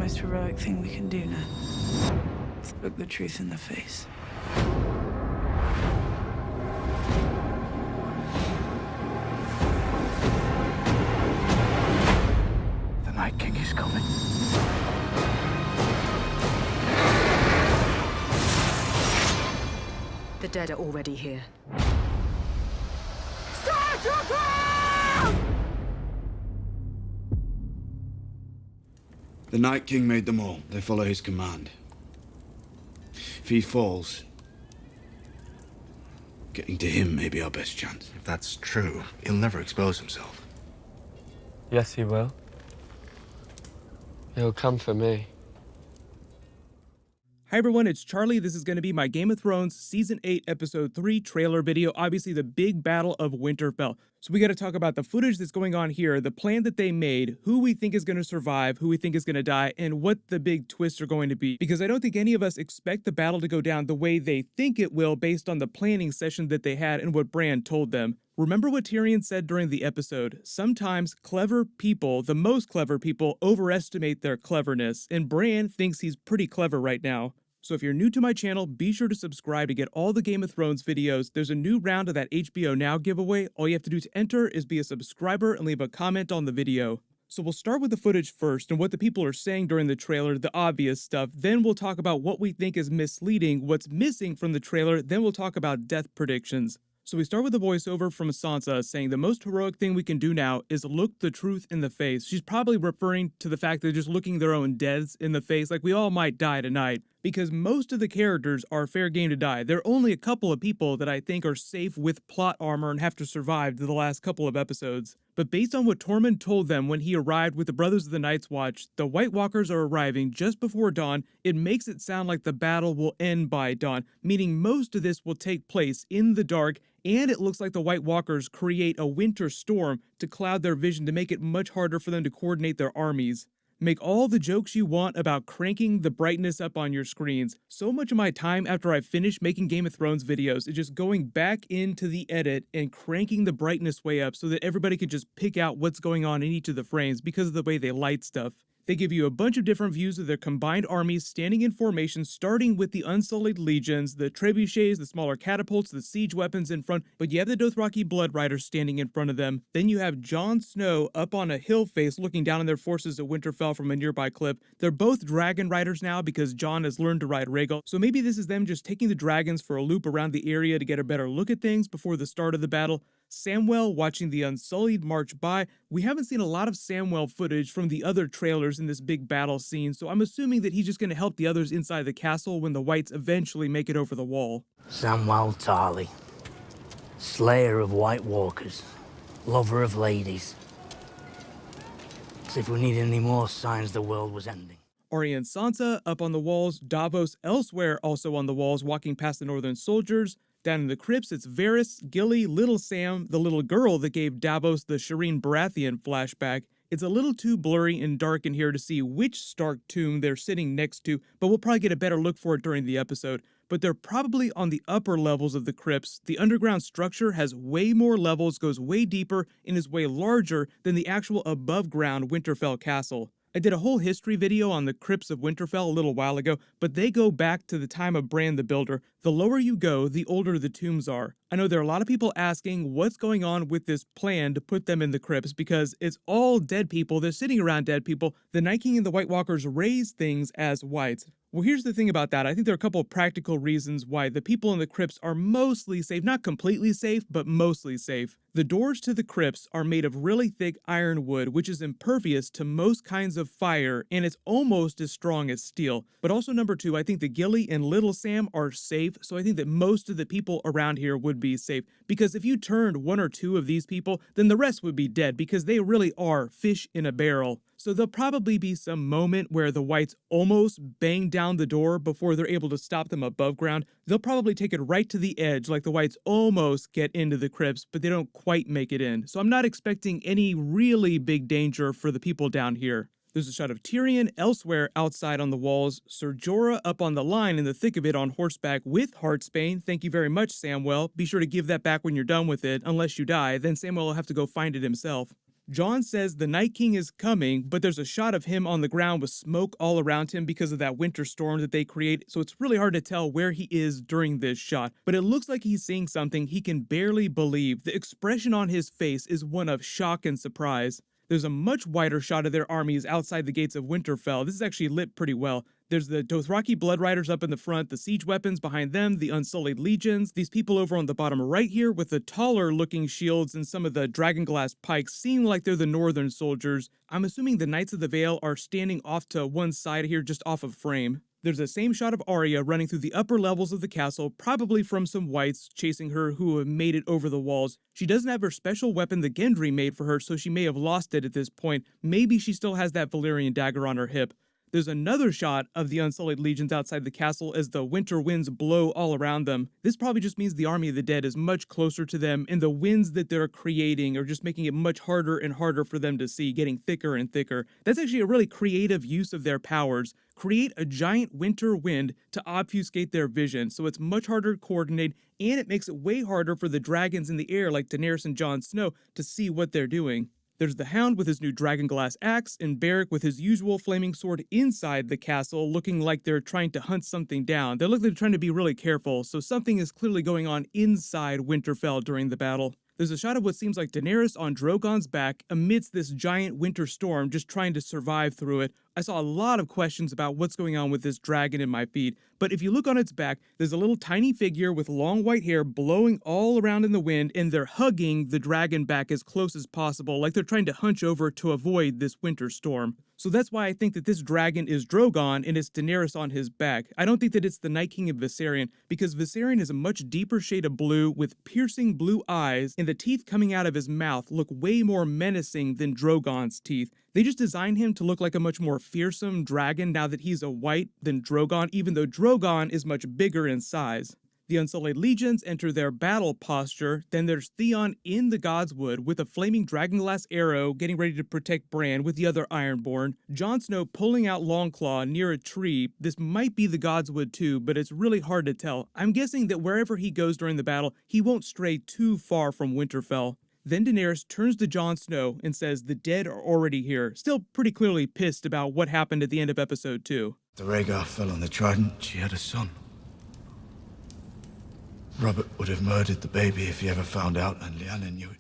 most heroic thing we can do now. Is look the truth in the face. The Night King is coming. The dead are already here. The Night King made them all. They follow his command. If he falls, getting to him may be our best chance. If that's true, he'll never expose himself. Yes, he will. He'll come for me. Hi everyone, it's Charlie. This is going to be my Game of Thrones Season 8, Episode 3 trailer video, obviously the big battle of Winterfell. So we got to talk about the footage that's going on here, the plan that they made, who we think is going to survive, who we think is going to die, and what the big twists are going to be. Because I don't think any of us expect the battle to go down the way they think it will based on the planning session that they had and what Bran told them. Remember what Tyrion said during the episode? Sometimes clever people, the most clever people, overestimate their cleverness, and Bran thinks he's pretty clever right now. So if you're new to my channel, be sure to subscribe to get all the Game of Thrones videos. There's a new round of that HBO Now giveaway. All you have to do to enter is be a subscriber and leave a comment on the video. So we'll start with the footage first and what the people are saying during the trailer, the obvious stuff. Then we'll talk about what we think is misleading, what's missing from the trailer. Then we'll talk about death predictions. So we start with a voiceover from Sansa saying the most heroic thing we can do now is look the truth in the face. She's probably referring to the fact that they're just looking their own deaths in the face, like we all might die tonight, because most of the characters are fair game to die. There are only a couple of people that I think are safe with plot armor and have to survive the last couple of episodes. But based on what Tormund told them when he arrived with the Brothers of the Night's Watch, the White Walkers are arriving just before dawn. It makes it sound like the battle will end by dawn, meaning most of this will take place in the dark, and it looks like the White Walkers create a winter storm to cloud their vision to make it much harder for them to coordinate their armies. Make all the jokes you want about cranking the brightness up on your screens. So much of my time after I finish making Game of Thrones videos is just going back into the edit and cranking the brightness way up so that everybody can just pick out what's going on in each of the frames because of the way they light stuff. They give you a bunch of different views of their combined armies standing in formation, starting with the Unsullied Legions, the trebuchets, the smaller catapults, the siege weapons in front, but you have the Dothraki Blood Riders standing in front of them. Then you have Jon Snow up on a hill face looking down on their forces at Winterfell from a nearby cliff. They're both dragon riders now because Jon has learned to ride Rhaegal, so maybe this is them just taking the dragons for a loop around the area to get a better look at things before the start of the battle. Samwell watching the Unsullied march by. We haven't seen a lot of Samwell footage from the other trailers in this big battle scene, so I'm assuming that he's just going to help the others inside the castle when the Whites eventually make it over the wall. Samwell Tarly, slayer of White Walkers, lover of ladies. As if we need any more signs the world was ending. Arya and Sansa up on the walls, Davos elsewhere also on the walls walking past the Northern soldiers. Down in the crypts, it's Varys, Gilly, Little Sam, the little girl that gave Davos the Shireen Baratheon flashback. It's a little too blurry and dark in here to see which Stark tomb they're sitting next to, but we'll probably get a better look for it during the episode. But they're probably on the upper levels of the crypts. The underground structure has way more levels, goes way deeper, and is way larger than the actual above-ground Winterfell castle. I did a whole history video on the crypts of Winterfell a little while ago, but they go back to the time of Bran the Builder. The lower you go, the older the tombs are. I know there are a lot of people asking what's going on with this plan to put them in the crypts because it's all dead people. They're sitting around dead people. The Night King and the White Walkers raise things as whites. Well, here's the thing about that. I think there are a couple of practical reasons why the people in the crypts are mostly safe. Not completely safe, but mostly safe. The doors to the crypts are made of really thick ironwood, which is impervious to most kinds of fire, and it's almost as strong as steel. But also, number two, I think the Gilly and Little Sam are safe, so I think that most of the people around here would be safe. Because if you turned one or two of these people, then the rest would be dead, because they really are fish in a barrel. So there'll probably be some moment where the Whites almost bang down the door before they're able to stop them above ground. They'll probably take it right to the edge, like the Whites almost get into the crypts, but they don't quite make it in. So I'm not expecting any really big danger for the people down here. There's a shot of Tyrion elsewhere outside on the walls, Ser Jorah up on the line in the thick of it on horseback with Heartsbane. Thank you very much, Samwell. Be sure to give that back when you're done with it, unless you die, then Samwell will have to go find it himself. Jon says the Night King is coming, but there's a shot of him on the ground with smoke all around him because of that winter storm that they create, so it's really hard to tell where he is during this shot. But it looks like he's seeing something he can barely believe. The expression on his face is one of shock and surprise. There's a much wider shot of their armies outside the gates of Winterfell. This is actually lit pretty well. There's the Dothraki Blood Riders up in the front, the siege weapons behind them, the Unsullied Legions, these people over on the bottom right here with the taller looking shields and some of the dragonglass pikes seem like they're the northern soldiers. I'm assuming the Knights of the Vale are standing off to one side here, just off of frame. There's the same shot of Arya running through the upper levels of the castle, probably from some wights chasing her who have made it over the walls. She doesn't have her special weapon that Gendry made for her, so she may have lost it at this point. Maybe she still has that Valyrian dagger on her hip. There's another shot of the Unsullied Legions outside the castle as the winter winds blow all around them. This probably just means the Army of the Dead is much closer to them, and the winds that they're creating are just making it much harder and harder for them to see, getting thicker and thicker. That's actually a really creative use of their powers. Create a giant winter wind to obfuscate their vision, so it's much harder to coordinate, and it makes it way harder for the dragons in the air like Daenerys and Jon Snow to see what they're doing. There's the Hound with his new dragonglass axe, and Beric with his usual flaming sword inside the castle, looking like they're trying to hunt something down. They look like they're trying to be really careful, so something is clearly going on inside Winterfell during the battle. There's a shot of what seems like Daenerys on Drogon's back amidst this giant winter storm, just trying to survive through it. I saw a lot of questions about what's going on with this dragon in my feed, but if you look on its back, there's a little tiny figure with long white hair blowing all around in the wind, and they're hugging the dragon back as close as possible, like they're trying to hunch over to avoid this winter storm. So that's why I think that this dragon is Drogon and it's Daenerys on his back. I don't think that it's the Night King of Viserion, because Viserion is a much deeper shade of blue with piercing blue eyes, and the teeth coming out of his mouth look way more menacing than Drogon's teeth. They just designed him to look like a much more fearsome dragon now that he's a white than Drogon, even though Drogon is much bigger in size. The Unsullied Legions enter their battle posture, then there's Theon in the Godswood with a flaming dragonglass arrow getting ready to protect Bran with the other Ironborn, Jon Snow pulling out Longclaw near a tree. This might be the Godswood too, but it's really hard to tell. I'm guessing that wherever he goes during the battle, he won't stray too far from Winterfell. Then Daenerys turns to Jon Snow and says the dead are already here, still pretty clearly pissed about what happened at the end of episode 2. The Rhaegar fell on the Trident. She had a son. Robert would have murdered the baby if he ever found out, and Lyanna knew it.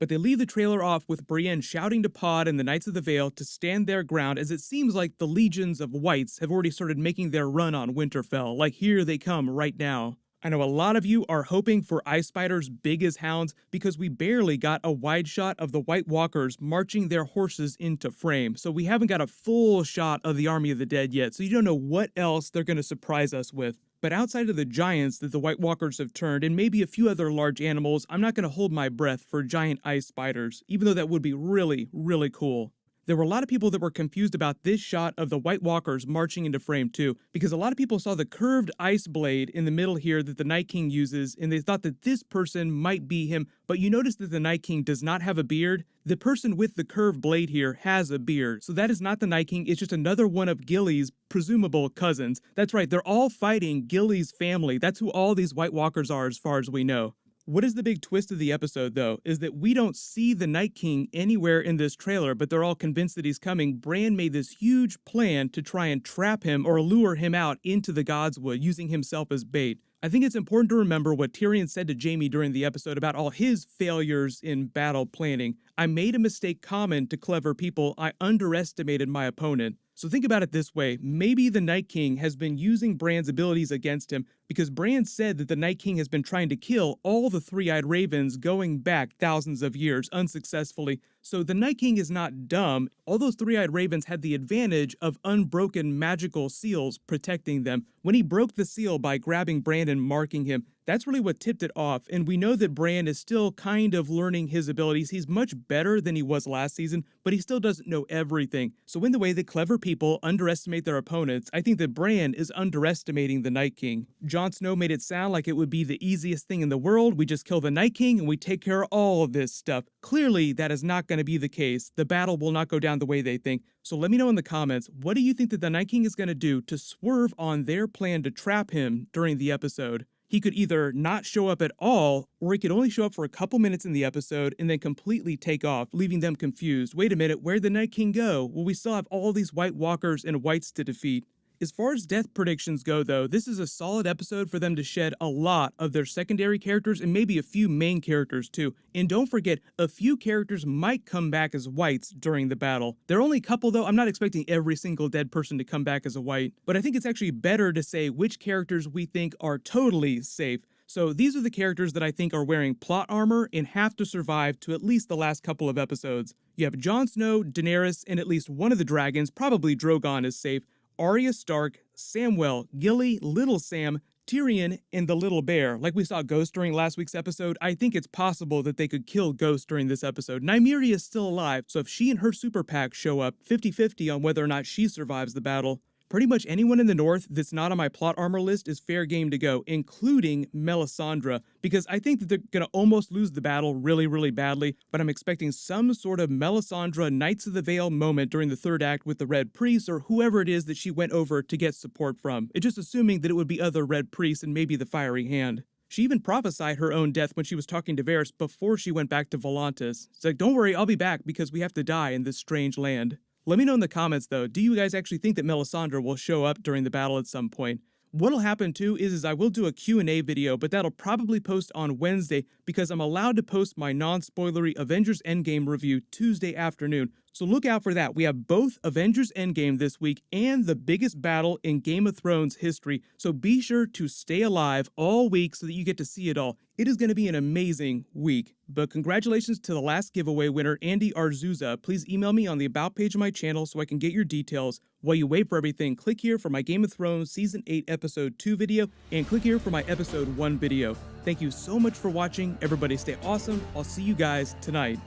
But they leave the trailer off with Brienne shouting to Pod and the Knights of the Vale to stand their ground, as it seems like the legions of whites have already started making their run on Winterfell, like here they come right now. I know a lot of you are hoping for Ice Spiders big as hounds because we barely got a wide shot of the White Walkers marching their horses into frame, so we haven't got a full shot of the Army of the Dead yet, so you don't know what else they're going to surprise us with. But outside of the giants that the White Walkers have turned, and maybe a few other large animals, I'm not going to hold my breath for giant ice spiders, even though that would be really, really cool. There were a lot of people that were confused about this shot of the White Walkers marching into frame too, because a lot of people saw the curved ice blade in the middle here that the Night King uses, and they thought that this person might be him, but you notice that the Night King does not have a beard. The person with the curved blade here has a beard, so that is not the Night King, it's just another one of Gilly's presumable cousins. That's right, they're all fighting Gilly's family. That's who all these White Walkers are as far as we know. What is the big twist of the episode, though, is that we don't see the Night King anywhere in this trailer, but they're all convinced that he's coming. Bran made this huge plan to try and trap him or lure him out into the Godswood, using himself as bait. I think it's important to remember what Tyrion said to Jaime during the episode about all his failures in battle planning. I made a mistake common to clever people. I underestimated my opponent. So think about it this way. Maybe the Night King has been using Bran's abilities against him because Bran said that the Night King has been trying to kill all the three-eyed ravens going back thousands of years unsuccessfully. So the Night King is not dumb. All those three-eyed ravens had the advantage of unbroken magical seals protecting them. When he broke the seal by grabbing Bran and marking him, that's really what tipped it off, and we know that Bran is still kind of learning his abilities. He's much better than he was last season, but he still doesn't know everything. So in the way that clever people underestimate their opponents, I think that Bran is underestimating the Night King. Jon Snow made it sound like it would be the easiest thing in the world. We just kill the Night King and we take care of all of this stuff. Clearly, that is not going to be the case. The battle will not go down the way they think. So let me know in the comments, what do you think that the Night King is going to do to swerve on their plan to trap him during the episode? he could either not show up at all, or he could only show up for a couple minutes in the episode and then completely take off, leaving them confused. Wait a minute, where'd the Night King go? Well, we still have all these White Walkers and Whites to defeat. As far as death predictions go, though, this is a solid episode for them to shed a lot of their secondary characters and maybe a few main characters too. And don't forget, a few characters might come back as Whites during the battle. There are only a couple though. I'm not expecting every single dead person to come back as a White, but I think it's actually better to say which characters we think are totally safe. So these are the characters that I think are wearing plot armor and have to survive to at least the last couple of episodes. You have Jon Snow, Daenerys, and at least one of the dragons, probably Drogon, is safe. Arya Stark, Samwell, Gilly, Little Sam, Tyrion, and the Little Bear. Like we saw Ghost during last week's episode, I think it's possible that they could kill Ghost during this episode. Nymeria is still alive, so if she and her super pack show up, 50-50 on whether or not she survives the battle. Pretty much anyone in the north that's not on my plot armor list is fair game to go, including Melisandre, because I think that they're going to almost lose the battle really, really badly, but I'm expecting some sort of Melisandre Knights of the Vale moment during the third act with the Red Priest or whoever it is that she went over to get support from. It's just assuming that it would be other Red Priests and maybe the Fiery Hand. She even prophesied her own death when she was talking to Varys before she went back to Volantis. It's like, don't worry, I'll be back because we have to die in this strange land. Let me know in the comments though, do you guys actually think that Melisandre will show up during the battle at some point? What'll happen too is I will do a Q&A video, but that'll probably post on Wednesday because I'm allowed to post my non-spoilery Avengers Endgame review Tuesday afternoon. So look out for that. We have both Avengers Endgame this week and the biggest battle in Game of Thrones history. So be sure to stay alive all week so that you get to see it all. It is going to be an amazing week. But congratulations to the last giveaway winner, Andy Arzuza. Please email me on the About page of my channel so I can get your details. While you wait for everything, click here for my Game of Thrones Season 8 Episode 2 video, and click here for my Episode 1 video. Thank you so much for watching. Everybody stay awesome. I'll see you guys tonight.